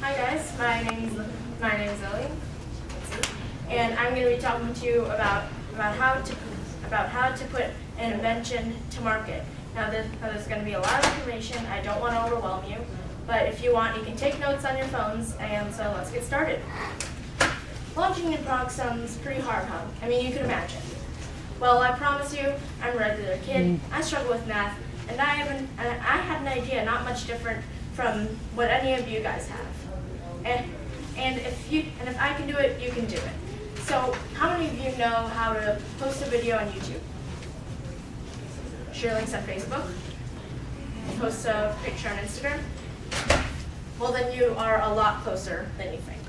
Hi guys, my name's Lily, and I'm going to be talking to you about how to put an invention to market. Now there's going to be a lot of information. I don't want to overwhelm you, but if you want, you can take notes on your phones. And so let's get started. Launching a product sounds pretty hard, huh? I mean, you can imagine. Well, I promise you, I'm a regular kid. I struggle with math, and I had an idea not much different from what any of you guys have. And if I can do it, you can do it. So, how many of you know how to post a video on YouTube? Share links on Facebook? Post a picture on Instagram? Well, then you are a lot closer than you think.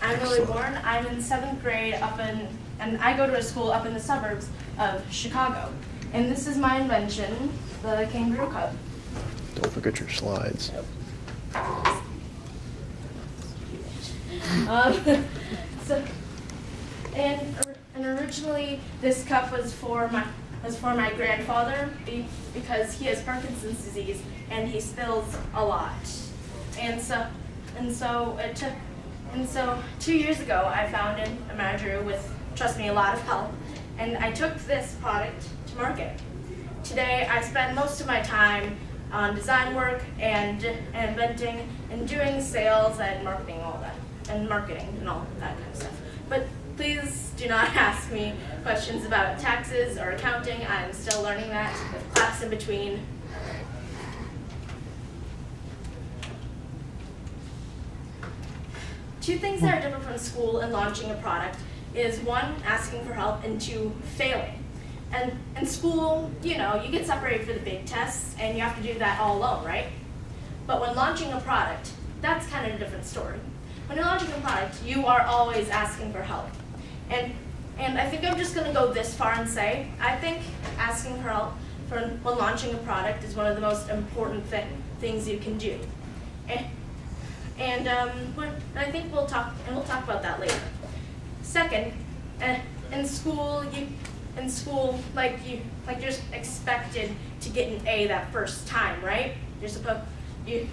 I'm Lily Bourne. I'm in 7th grade and I go to a school up in the suburbs of Chicago. And this is my invention, the kangaroo cup. Don't forget your slides. And originally this cup was for my grandfather because he has Parkinson's disease and he spills a lot. And so 2 years ago I founded a manager with, trust me, a lot of help, and I took this product to market. Today I spend most of my time on design work and inventing and doing sales and marketing, all that, and marketing and all that kind of stuff. But please do not ask me questions about taxes or accounting. I'm still learning that, with class in between. Two things that are different from school and launching a product is one, asking for help, and two, failing. And in school, you get separated for the big tests, and you have to do that all alone, right? But when launching a product, that's kind of a different story. When you're launching a product, you are always asking for help. And I think I'm just going to go this far and say, I think asking for help when launching a product is one of the most important things you can do. And I think we'll talk about that later. Second, in school, you're just expected to get an A that first time, right? You're supposed maybe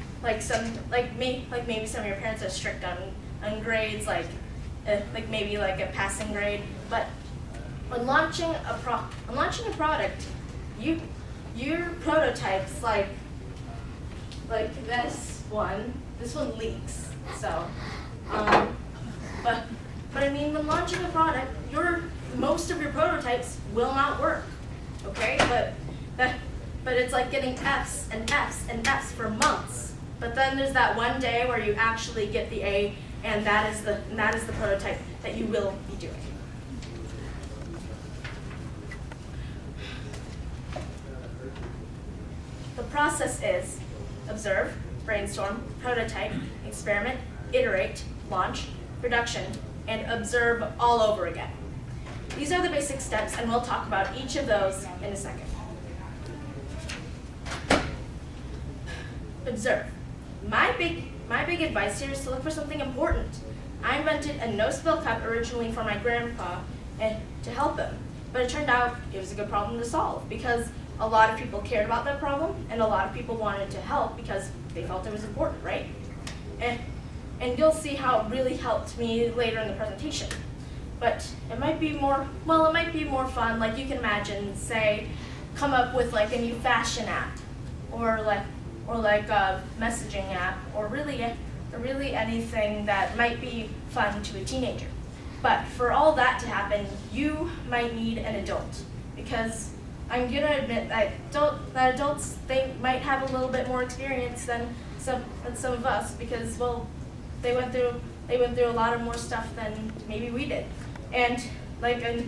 some of your parents are strict on grades, like maybe like a passing grade. But when launching a product, your prototypes like this one leaks. So, but I mean, when launching a product, most of your prototypes will not work, okay? But it's like getting F's and F's and F's for months. But then there's that one day where you actually get the A, and that is the prototype that you will be doing. The process is observe, brainstorm, prototype, experiment, iterate, launch, production, and observe all over again. These are the basic steps, and we'll talk about each of those in a second. Observe. My big advice here is to look for something important. I invented a no-spill cup originally for my grandpa and to help him, but it turned out it was a good problem to solve because a lot of people cared about that problem, and a lot of people wanted to help because they felt it was important, right? And you'll see how it really helped me later in the presentation. But it might be more fun, like you can imagine, say, come up with like a new fashion app, or like a messaging app, or really anything that might be fun to a teenager. But for all that to happen, you might need an adult, because I'm gonna admit that adults, they might have a little bit more experience than some of us, because, well, they went through a lot of more stuff than maybe we did. And like a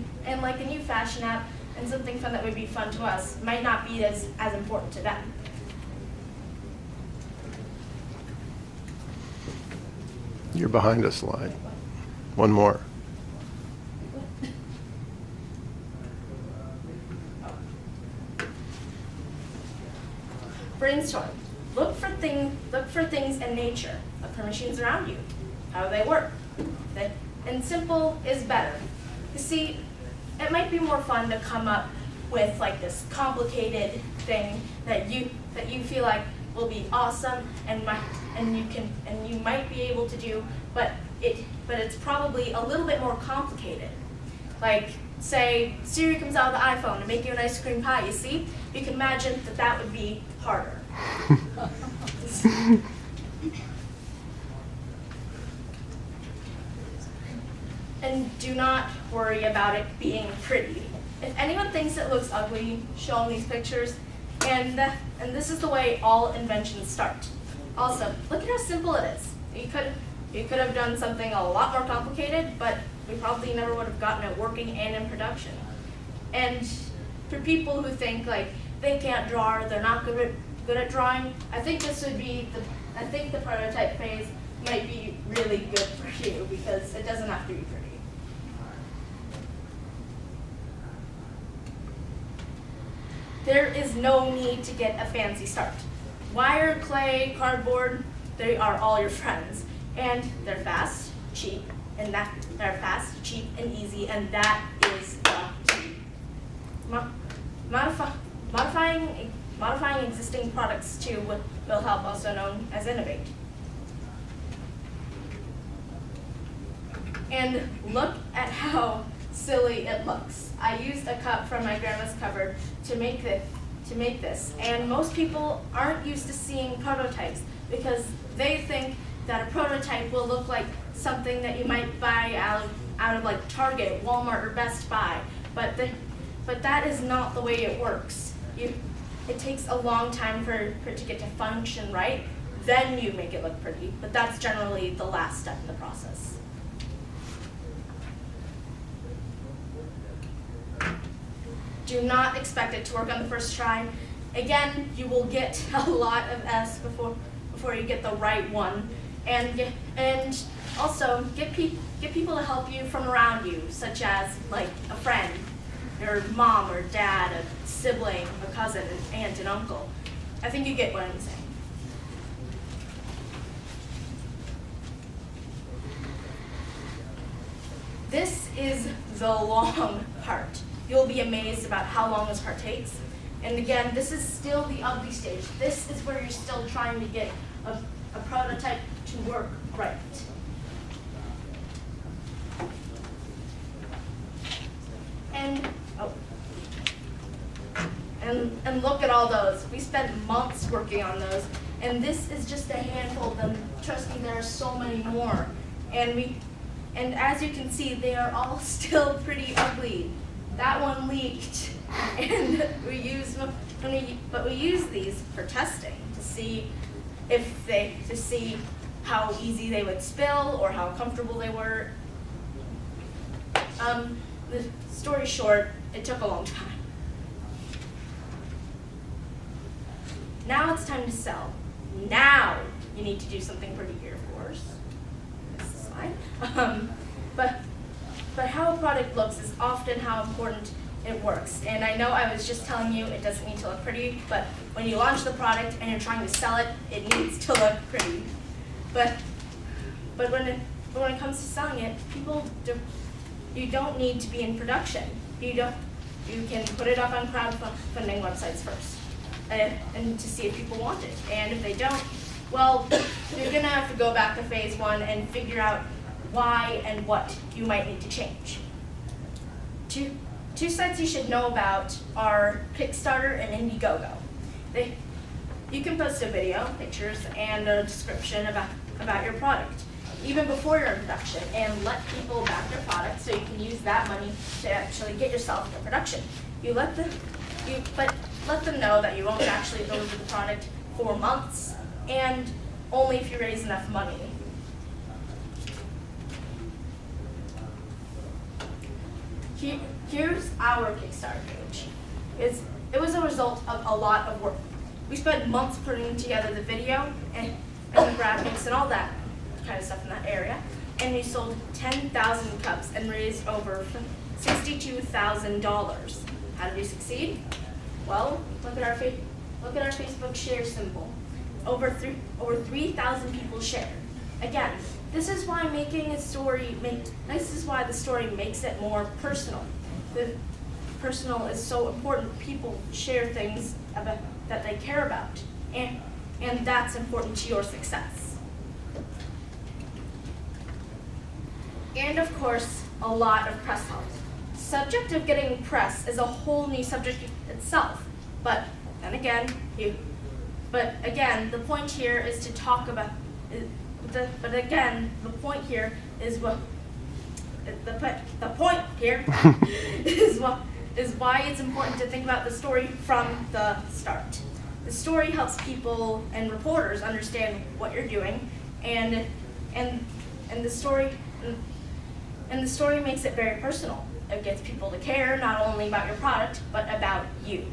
new fashion app and something fun that would be fun to us might not be as important to them. You're behind a slide. One more. Brainstorm. Look for things in nature. Look for machines around you. How do they work? And simple is better. You see, it might be more fun to come up with like this complicated thing that you feel like, will be awesome and you might be able to do, but it's probably a little bit more complicated. Like, say, Siri comes out of the iPhone to make you an ice cream pie, you see? You can imagine that that would be harder. And do not worry about it being pretty. If anyone thinks it looks ugly, show them these pictures, and this is the way all inventions start. Also, look at how simple it is. You could have done something a lot more complicated, but we probably never would have gotten it working and in production. And for people who think like they can't draw or they're not good at drawing, I think the prototype phase might be really good for you because it doesn't have to be pretty. There is no need to get a fancy start. Wire, clay, cardboard, they are all your friends. And they're fast, cheap, and easy, and that is the key. Modifying existing products too will help, also known as innovate. And look at how silly it looks. I used a cup from my grandma's cupboard to make this, and most people aren't used to seeing prototypes because they think that a prototype will look like something that you might buy out of like Target, Walmart, or Best Buy, but that is not the way it works. It takes a long time for it to get to function right, then you make it look pretty, but that's generally the last step in the process. Do not expect it to work on the first try. Again, you will get a lot of S before you get the right one. And also get people to help you from around you, such as like a friend, your mom or dad, a sibling, a cousin, an aunt, and uncle. I think you get what I'm saying. This is the long part. You'll be amazed about how long this part takes. And again, this is still the ugly stage. This is where you're still trying to get a prototype to work right. And look at all those. We spent months working on those, and this is just a handful of them. Trust me, there are so many more. And as you can see, they are all still pretty ugly. That one leaked, and we use these for testing to see how easy they would spill or how comfortable they were. The story short, it took a long time. Now it's time to sell. Now you need to do something pretty here, of course. This is fine. But how a product looks is often how important it works. And I know I was just telling you it doesn't need to look pretty, but when you launch the product and you're trying to sell it, it needs to look pretty. But when it comes to selling it, you don't need to be in production. You can put it up on crowdfunding websites first, and to see if people want it. And if they don't, well, you're gonna have to go back to phase 1 and figure out why and what you might need to change. Two sites you should know about are TrepStart and Indiegogo. You can post a video, pictures, and a description about your product, even before you're in production, and let people back their product so you can use that money to actually get yourself into production. But let them know that you won't actually deliver the product for months, and only if you raise enough money. Here's our Kickstarter page. It was a result of a lot of work. We spent months putting together the video and the graphics and all that kind of stuff in that area. And we sold 10,000 cups and raised over $62,000. How did we succeed? Well, look at our Facebook share symbol. Over 3,000 people shared. Again, this is why this is why the story makes it more personal. The personal is so important. People share things that they care about, and and that's important to your success. And of course, a lot of press help. Subject of getting press is a whole new subject itself, but again, the point here is to talk about. But again, the point here is what. The point here is why it's important to think about the story from the start. The story helps people and reporters understand what you're doing, and the story makes it very personal. It gets people to care not only about your product but about you.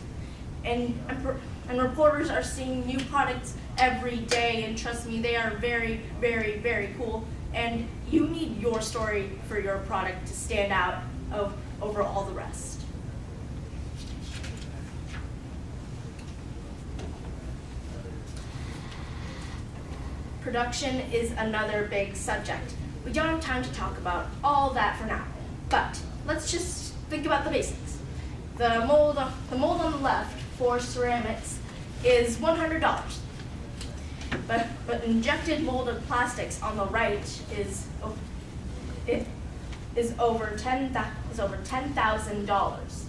And reporters are seeing new products every day, and trust me, they are very, very, very cool. And you need your story for your product to stand out over all the rest. Production is another big subject. We don't have time to talk about all that for now, but let's just think about the basics. The mold on the left for ceramics is $100. But injected molded plastics on the right is over $10,000.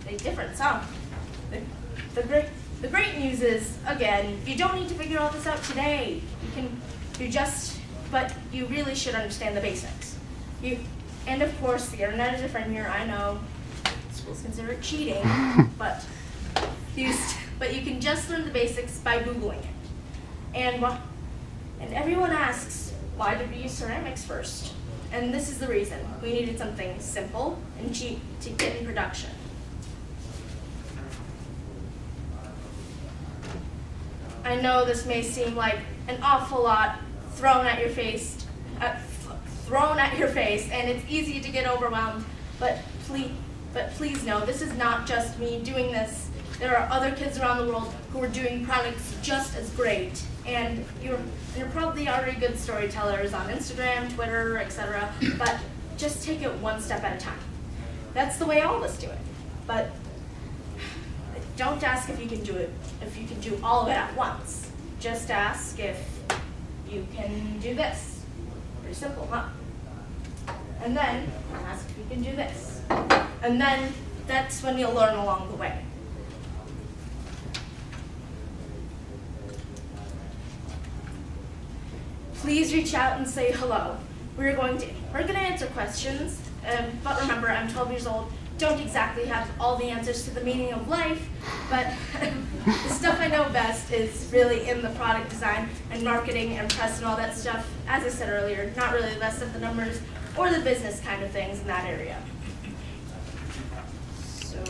Big difference, huh? The great news is, again, you don't need to figure all this out today. But you really should understand the basics. And of course, the internet is a friend here. I know schools consider it cheating, but you can just learn the basics by Googling it. And everyone asks, why did we use ceramics first? And this is the reason. We needed something simple and cheap to get in production. I know this may seem like an awful lot thrown at your face, and it's easy to get overwhelmed, but please know, this is not just me doing this. There are other kids around the world who are doing products just as great, and you're probably already good storytellers on Instagram, Twitter, etc. But just take it one step at a time. That's the way all of us do it. But don't ask if you can do all of it at once. Just ask if you can do this. Pretty simple, huh? And then ask if you can do this. And then that's when you'll learn along the way. Please reach out and say hello. We're going to answer questions, but remember, I'm 12 years old. Don't exactly have all the answers to the meaning of life, but the stuff I know best is really in the product design and marketing and press and all that stuff. As I said earlier, not really less of the numbers or the business kind of things in that area. So,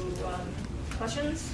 questions?